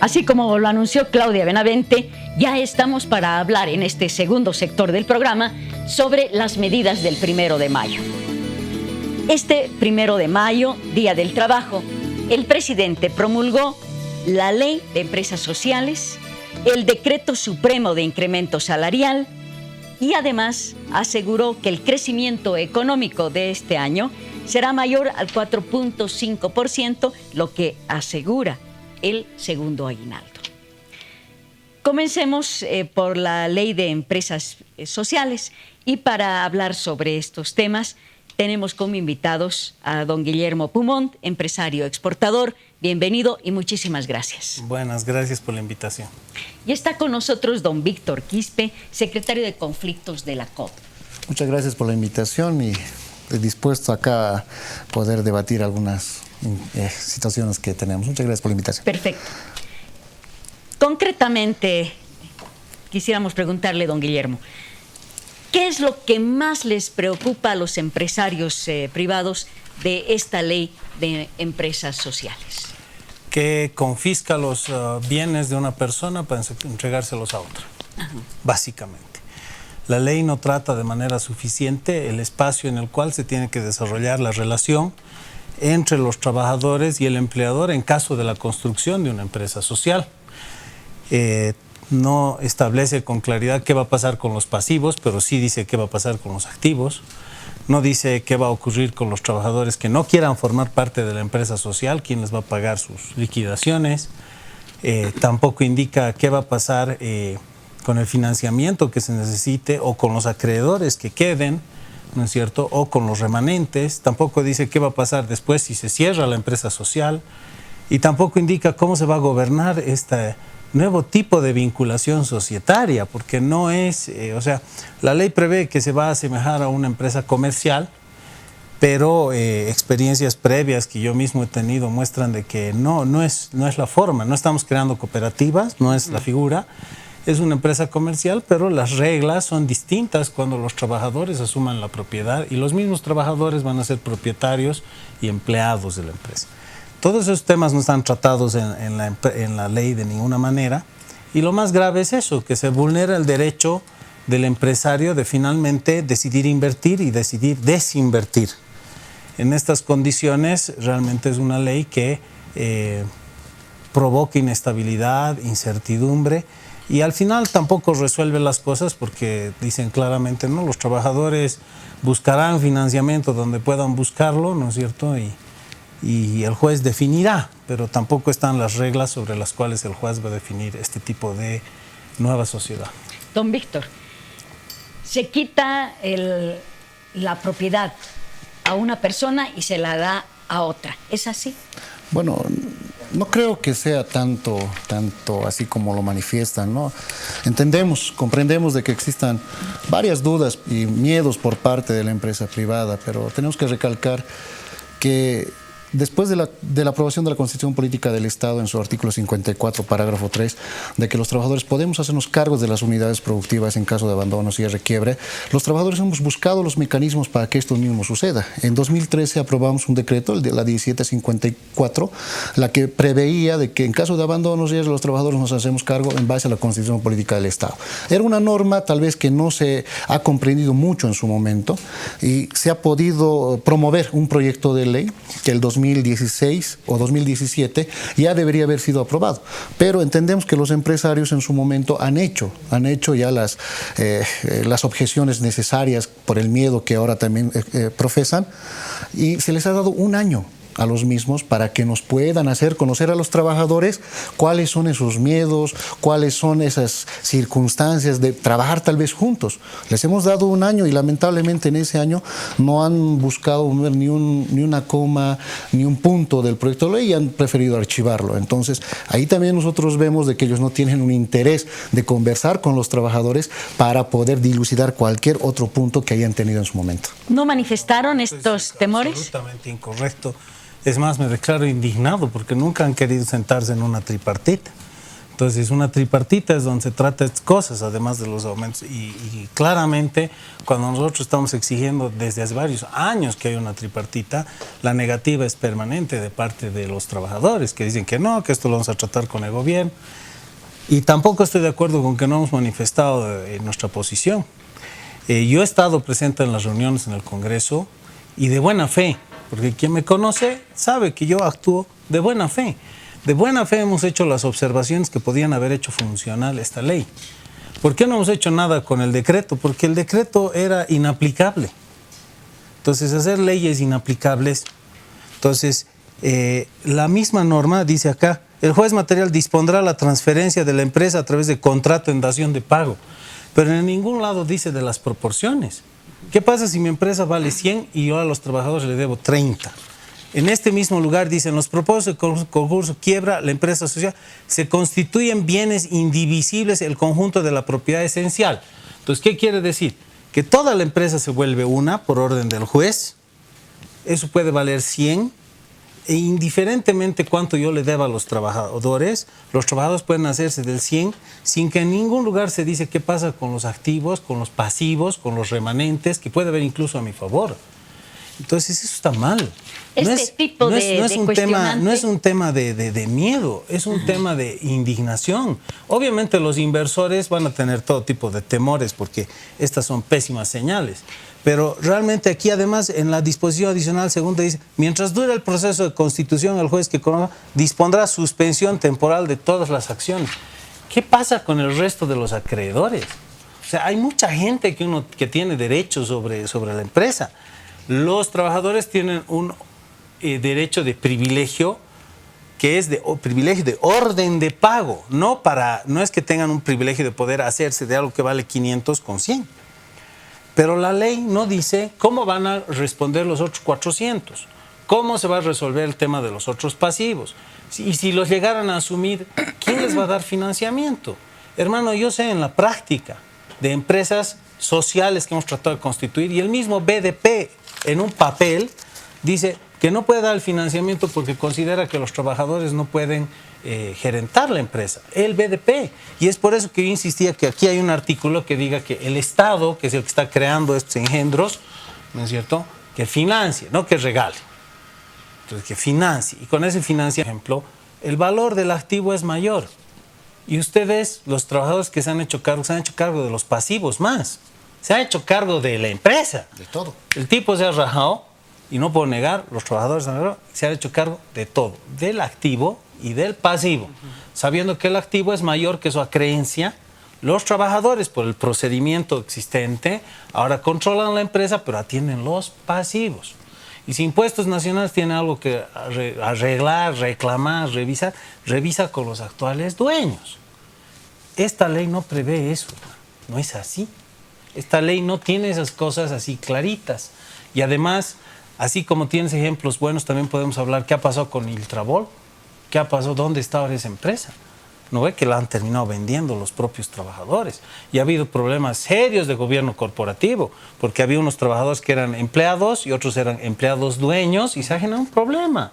Así como lo anunció Claudia Benavente, ya estamos para hablar en este segundo sector del programa sobre las medidas del 1 de mayo. Este 1 de mayo, Día del Trabajo, el presidente promulgó la Ley de Empresas Sociales, el Decreto Supremo de Incremento Salarial y además aseguró que el crecimiento económico de este año será mayor al 4.5%, lo que asegura el segundo aguinaldo. Comencemos por la Ley de Empresas Sociales y para hablar sobre estos temas tenemos como invitados a don Guillermo Pumont, empresario exportador. Bienvenido y muchísimas gracias. Buenas, gracias por la invitación. Y está con nosotros don Víctor Quispe, secretario de Conflictos de la COP. Muchas gracias por la invitación y dispuesto acá a poder debatir algunas situaciones que tenemos. Muchas gracias por la invitación. Perfecto. Concretamente, quisiéramos preguntarle, don Guillermo, ¿qué es lo que más les preocupa a los empresarios privados de esta ley de empresas sociales? Que confisca los bienes de una persona para entregárselos a otra. Ajá. Básicamente. La ley no trata de manera suficiente el espacio en el cual se tiene que desarrollar la relación entre los trabajadores y el empleador en caso de la construcción de una empresa social. No establece con claridad qué va a pasar con los pasivos, pero sí dice qué va a pasar con los activos. No dice qué va a ocurrir con los trabajadores que no quieran formar parte de la empresa social, quién les va a pagar sus liquidaciones. Tampoco indica qué va a pasar con el financiamiento que se necesite o con los acreedores que queden, ¿no es cierto? O con los remanentes. Tampoco dice qué va a pasar después si se cierra la empresa social. Y tampoco indica cómo se va a gobernar este nuevo tipo de vinculación societaria, porque no es, la ley prevé que se va a asemejar a una empresa comercial, pero experiencias previas que yo mismo he tenido muestran de que no es la forma, no estamos creando cooperativas, no es la figura, es una empresa comercial, pero las reglas son distintas cuando los trabajadores asuman la propiedad y los mismos trabajadores van a ser propietarios y empleados de la empresa. Todos esos temas no están tratados en la ley de ninguna manera y lo más grave es eso, que se vulnera el derecho del empresario de finalmente decidir invertir y decidir desinvertir. En estas condiciones realmente es una ley que provoca inestabilidad, incertidumbre y al final tampoco resuelve las cosas porque dicen claramente, no, los trabajadores buscarán financiamiento donde puedan buscarlo, ¿no es cierto? Y el juez definirá, pero tampoco están las reglas sobre las cuales el juez va a definir este tipo de nueva sociedad. Don Víctor, se quita la propiedad a una persona y se la da a otra, ¿es así? Bueno, no creo que sea tanto así como lo manifiestan, ¿no? Comprendemos de que existan varias dudas y miedos por parte de la empresa privada, pero tenemos que recalcar que después de la aprobación de la Constitución Política del Estado en su artículo 54, parágrafo 3, de que los trabajadores podemos hacernos cargos de las unidades productivas en caso de abandono, cierre, quiebre, los trabajadores hemos buscado los mecanismos para que esto mismo suceda. En 2013 aprobamos un decreto, el de la 1754, la que preveía de que en caso de abandono, cierre, los trabajadores nos hacemos cargo en base a la Constitución Política del Estado. Era una norma tal vez que no se ha comprendido mucho en su momento y se ha podido promover un proyecto de ley que el 2016 o 2017 ya debería haber sido aprobado, pero entendemos que los empresarios en su momento han hecho ya las objeciones necesarias por el miedo que ahora también profesan y se les ha dado un año a los mismos para que nos puedan hacer conocer a los trabajadores cuáles son esos miedos, cuáles son esas circunstancias de trabajar tal vez juntos. Les hemos dado un año y lamentablemente en ese año no han buscado ver ni una coma, ni un punto del proyecto de ley y han preferido archivarlo. Entonces, ahí también nosotros vemos de que ellos no tienen un interés de conversar con los trabajadores para poder dilucidar cualquier otro punto que hayan tenido en su momento. ¿No manifestaron estos temores? Absolutamente incorrecto. Es más, me declaro indignado porque nunca han querido sentarse en una tripartita. Entonces, una tripartita es donde se trata de cosas, además de los aumentos. Y claramente, cuando nosotros estamos exigiendo desde hace varios años que hay una tripartita, la negativa es permanente de parte de los trabajadores, que dicen que no, que esto lo vamos a tratar con el gobierno. Y tampoco estoy de acuerdo con que no hemos manifestado nuestra posición. Yo he estado presente en las reuniones en el Congreso y de buena fe, porque quien me conoce sabe que yo actúo de buena fe. De buena fe hemos hecho las observaciones que podían haber hecho funcional esta ley. ¿Por qué no hemos hecho nada con el decreto? Porque el decreto era inaplicable. Entonces, hacer leyes inaplicables. Entonces, la misma norma dice acá, el juez material dispondrá la transferencia de la empresa a través de contrato en dación de pago. Pero en ningún lado dice de las proporciones. ¿Qué pasa si mi empresa vale 100 y yo a los trabajadores le debo 30? En este mismo lugar dicen, los propósitos del concurso quiebra la empresa social, se constituyen bienes indivisibles el conjunto de la propiedad esencial. Entonces, ¿qué quiere decir? Que toda la empresa se vuelve una por orden del juez, eso puede valer 100, e indiferentemente cuánto yo le deba a los trabajadores pueden hacerse del 100 sin que en ningún lugar se dice qué pasa con los activos, con los pasivos, con los remanentes, que puede haber incluso a mi favor. Entonces, eso está mal. No es un tema de miedo, es un tema de indignación. Obviamente los inversores van a tener todo tipo de temores porque estas son pésimas señales. Pero realmente aquí además en la disposición adicional segunda dice, mientras dure el proceso de constitución, el juez que conozca dispondrá suspensión temporal de todas las acciones. ¿Qué pasa con el resto de los acreedores? O sea, hay mucha gente que tiene derechos sobre la empresa. Los trabajadores tienen un derecho de privilegio que es privilegio de orden de pago, no es que tengan un privilegio de poder hacerse de algo que vale 500 con 100. Pero la ley no dice cómo van a responder los otros 400, cómo se va a resolver el tema de los otros pasivos. Y si los llegaran a asumir, ¿quién les va a dar financiamiento? Hermano, yo sé en la práctica de empresas sociales que hemos tratado de constituir y el mismo BDP en un papel dice que no puede dar el financiamiento porque considera que los trabajadores no pueden gerentar la empresa, el BDP. Y es por eso que yo insistía que aquí hay un artículo que diga que el Estado, que es el que está creando estos engendros, ¿no es cierto?, que financie, no que regale. Entonces, que financie. Y con ese financiamiento, por ejemplo, el valor del activo es mayor. Y ustedes, los trabajadores que se han hecho cargo de los pasivos más. Se ha hecho cargo de la empresa. De todo. El tipo se ha rajado, y no puedo negar, los trabajadores se han hecho cargo de todo, del activo y del pasivo. Sabiendo que el activo es mayor que su acreencia, los trabajadores, por el procedimiento existente, ahora controlan la empresa, pero atienden los pasivos. Y si Impuestos Nacionales tiene algo que arreglar, reclamar, revisar, revisa con los actuales dueños. Esta ley no prevé eso, no es así. Esta ley no tiene esas cosas así claritas. Y además, así como tienes ejemplos buenos, también podemos hablar qué ha pasado con Iltrabol, qué ha pasado, dónde está ahora esa empresa. ¿No ve que la han terminado vendiendo los propios trabajadores? Y ha habido problemas serios de gobierno corporativo, porque había unos trabajadores que eran empleados y otros eran empleados dueños y se ha generado un problema.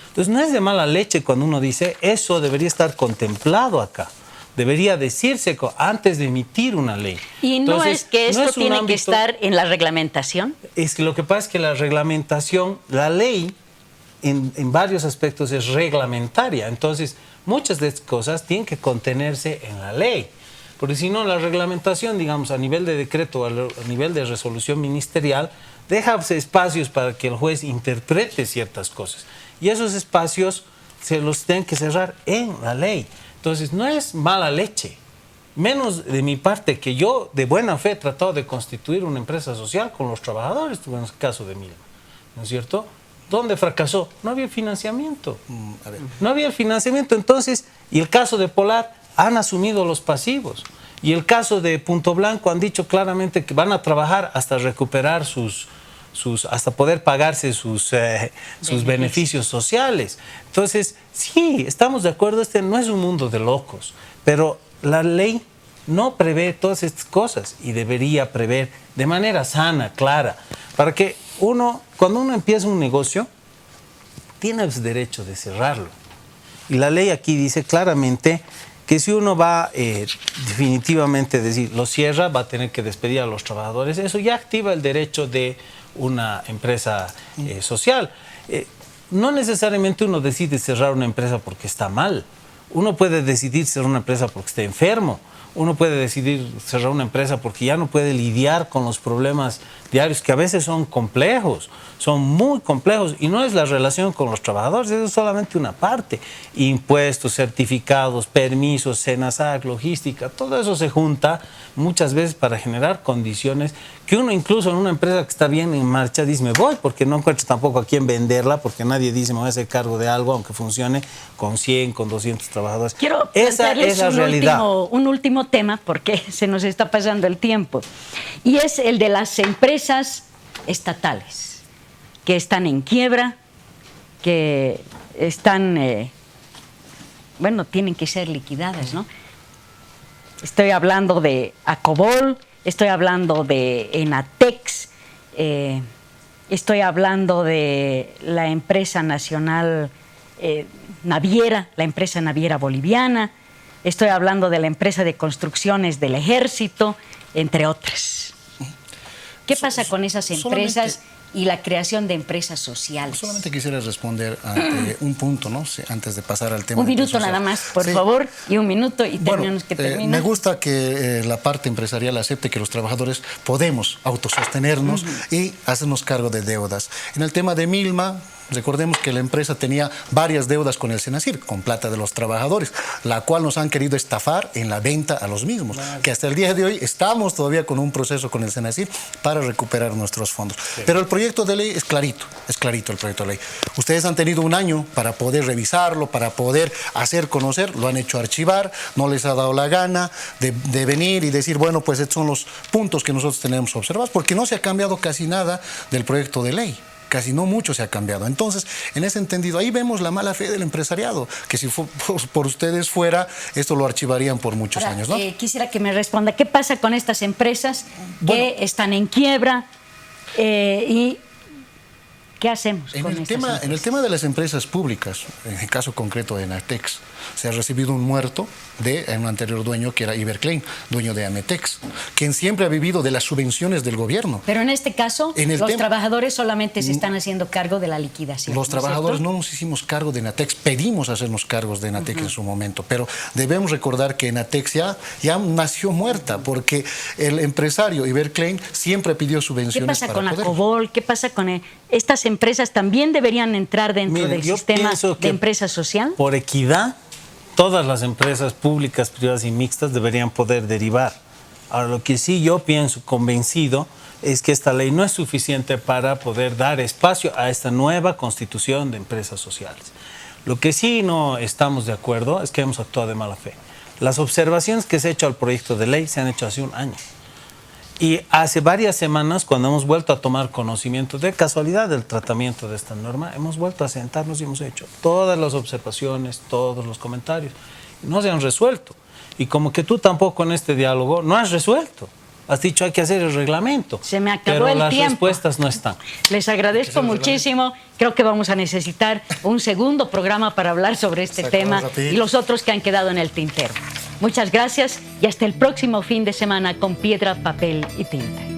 Entonces no es de mala leche cuando uno dice eso debería estar contemplado acá. Debería decirse antes de emitir una ley. ¿Y no es que esto tiene que estar en la reglamentación? Es que lo que pasa es que la reglamentación, la ley, en varios aspectos es reglamentaria. Entonces, muchas de estas cosas tienen que contenerse en la ley. Porque si no, la reglamentación, digamos, a nivel de decreto, a nivel de resolución ministerial, deja espacios para que el juez interprete ciertas cosas. Y esos espacios se los tienen que cerrar en la ley. Entonces, no es mala leche, menos de mi parte, que yo de buena fe he tratado de constituir una empresa social con los trabajadores, en el caso de Milma, ¿no es cierto? ¿Dónde fracasó? No había financiamiento. No había financiamiento. Entonces, y el caso de Polar, han asumido los pasivos. Y el caso de Punto Blanco han dicho claramente que van a trabajar hasta recuperar hasta poder pagarse sus beneficios sociales. Entonces, sí, estamos de acuerdo, este no es un mundo de locos, pero la ley no prevé todas estas cosas y debería prever de manera sana, clara, para que cuando uno empieza un negocio, tiene el derecho de cerrarlo. Y la ley aquí dice claramente que si uno va definitivamente a decir, lo cierra, va a tener que despedir a los trabajadores. Eso ya activa el derecho de una empresa social. No necesariamente uno decide cerrar una empresa porque está mal. Uno puede decidir cerrar una empresa porque está enfermo. Uno puede decidir cerrar una empresa porque ya no puede lidiar con los problemas diarios, que a veces son complejos, son muy complejos, y no es la relación con los trabajadores, eso es solamente una parte. Impuestos, certificados, permisos, SENASAC, logística, todo eso se junta muchas veces para generar condiciones que uno incluso en una empresa que está bien en marcha dice, me voy, porque no encuentro tampoco a quién venderla, porque nadie dice, me voy a hacer cargo de algo, aunque funcione con 100, con 200 trabajadores. Quiero Esa es la realidad. Un último tema, porque se nos está pasando el tiempo, y es el de las empresas estatales que están en quiebra, que están, bueno, tienen que ser liquidadas, ¿no? Estoy hablando de Acobol, estoy hablando de Enatex, estoy hablando de la empresa nacional naviera, la empresa naviera boliviana, estoy hablando de la empresa de construcciones del Ejército, entre otras. ¿Qué pasa con esas empresas y la creación de empresas sociales? Solamente quisiera responder ante un punto, ¿no? Antes de pasar al tema. Un minuto nada más, por favor, y un minuto y terminamos que termina. Me gusta que la parte empresarial acepte que los trabajadores podemos autosostenernos y hacernos cargo de deudas. En el tema de Milma, recordemos que la empresa tenía varias deudas con el Senacir, con plata de los trabajadores, la cual nos han querido estafar en la venta a los mismos, que hasta el día de hoy estamos todavía con un proceso con el Senacir para recuperar nuestros fondos. Sí. Pero el proyecto de ley es clarito el proyecto de ley. Ustedes han tenido un año para poder revisarlo, para poder hacer conocer, lo han hecho archivar, no les ha dado la gana de venir y decir, bueno, pues estos son los puntos que nosotros tenemos observados, porque no se ha cambiado casi nada del proyecto de ley. Casi no mucho se ha cambiado. Entonces, en ese entendido, ahí vemos la mala fe del empresariado, que si por ustedes fuera, esto lo archivarían por muchos años, ¿no? Quisiera que me responda, ¿qué pasa con estas empresas que están en quiebra y qué hacemos con estas empresas? En el tema de las empresas públicas, en el caso concreto de Enatex, se ha recibido un muerto de un anterior dueño que era Iberclaim, dueño de Ametex, quien siempre ha vivido de las subvenciones del gobierno. Pero en este caso, los trabajadores solamente se están haciendo cargo de la liquidación. Los trabajadores no nos hicimos cargo de Enatex, pedimos hacernos cargos de Enatex en su momento, pero debemos recordar que Enatex ya nació muerta, porque el empresario Iberclaim siempre pidió subvenciones. ¿Qué pasa con Acobol? ¿Qué pasa con estas empresas? ¿También deberían entrar dentro del sistema de empresa social? Por equidad, todas las empresas públicas, privadas y mixtas deberían poder derivar. Ahora, lo que sí yo pienso, convencido, es que esta ley no es suficiente para poder dar espacio a esta nueva constitución de empresas sociales. Lo que sí no estamos de acuerdo es que hemos actuado de mala fe. Las observaciones que se han hecho al proyecto de ley se han hecho hace un año. Y hace varias semanas, cuando hemos vuelto a tomar conocimiento de casualidad del tratamiento de esta norma, hemos vuelto a sentarnos y hemos hecho todas las observaciones, todos los comentarios. No se han resuelto. Y como que tú tampoco en este diálogo no has resuelto. Has dicho hay que hacer el reglamento. Se me acabó pero el las tiempo. Respuestas no están. Les agradezco muchísimo. Creo que vamos a necesitar un segundo programa para hablar sobre este tema y los otros que han quedado en el tintero. Muchas gracias y hasta el próximo fin de semana con Piedra, Papel y Tinta.